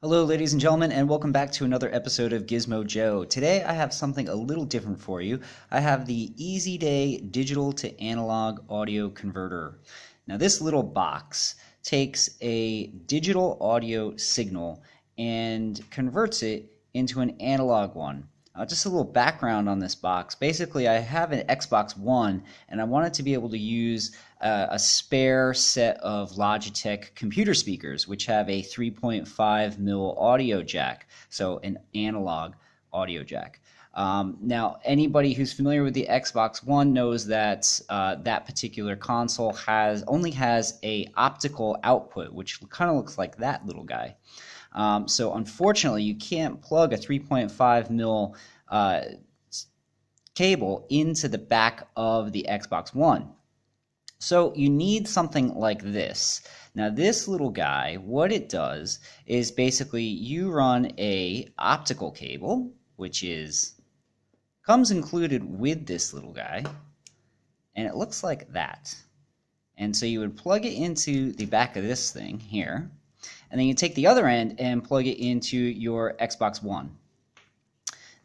Hello, ladies and gentlemen, and welcome back to another episode of Gizmo Joe. Today I have something a little different for you. I have the Easyday digital to analog audio converter. Now, this little box takes a digital audio signal and converts it into an analog one. Just a little background on this box. Basically, I have an Xbox One, and I wanted to be able to use a spare set of Logitech computer speakers, which have a 3.5 mil audio jack, so an analog audio jack. Now, anybody who's familiar with the Xbox One knows that that particular console only has a optical output, which kind of looks like that little guy. So unfortunately, you can't plug a 3.5 mil cable into the back of the Xbox One. So you need something like this. Now this little guy, what it does is basically you run a optical cable, which comes included with this little guy, and it looks like that. And so you would plug it into the back of this thing here, and then you take the other end and plug it into your Xbox One.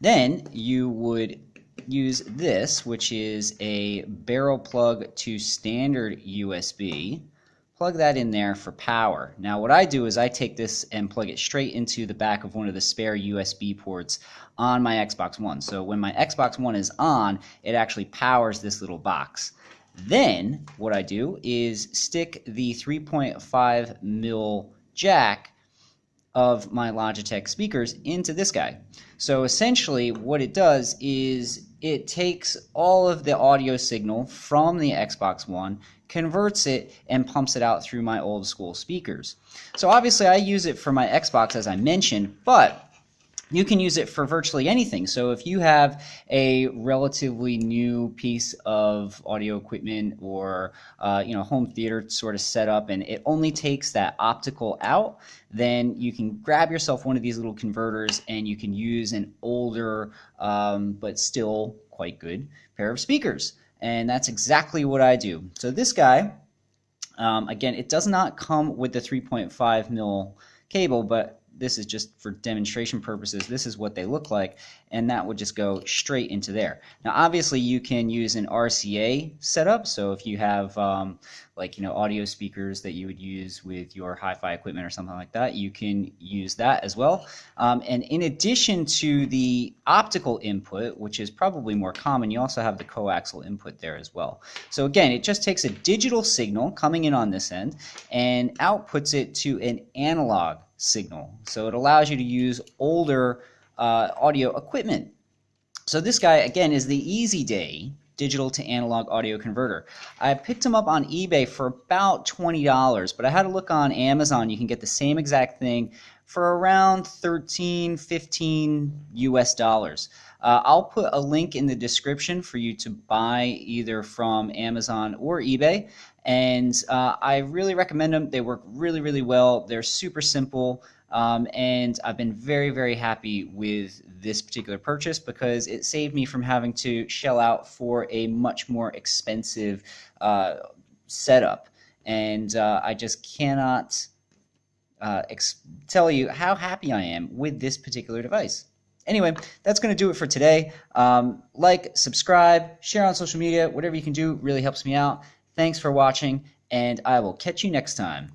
Then you would use this, which is a barrel plug to standard USB. Plug that in there for power. Now what I do is I take this and plug it straight into the back of one of the spare USB ports on my Xbox One. So when my Xbox One is on, it actually powers this little box. Then what I do is stick the 3.5 mil jack of my Logitech speakers into this guy. So essentially what it does is it takes all of the audio signal from the Xbox One, converts it, and pumps it out through my old school speakers. So obviously I use it for my Xbox, as I mentioned, but you can use it for virtually anything. So if you have a relatively new piece of audio equipment or home theater sort of setup, and it only takes that optical out, then you can grab yourself one of these little converters and you can use an older but still quite good pair of speakers. And that's exactly what I do. So this guy, again, it does not come with the 3.5 mil cable, but this is just for demonstration purposes. This is what they look like, and that would just go straight into there. Now obviously you can use an RCA setup, so if you have audio speakers that you would use with your hi-fi equipment or something like that, you can use that as well. And in addition to the optical input, which is probably more common, you also have the coaxial input there as well. So again, it just takes a digital signal coming in on this end and outputs it to an analog signal. So it allows you to use older audio equipment. So this guy, again, is the Easyday digital to analog audio converter. I picked him up on eBay for about $20, but I had to look on Amazon. You can get the same exact thing for around $13, $15 US. I'll put a link in the description for you to buy either from Amazon or eBay, and I really recommend them. They work really, really well. They're super simple, and I've been very, very happy with this particular purchase because it saved me from having to shell out for a much more expensive setup. And I just cannot tell you how happy I am with this particular device. Anyway, that's going to do it for today. Like, subscribe, share on social media, whatever you can do really helps me out. Thanks for watching, and I will catch you next time.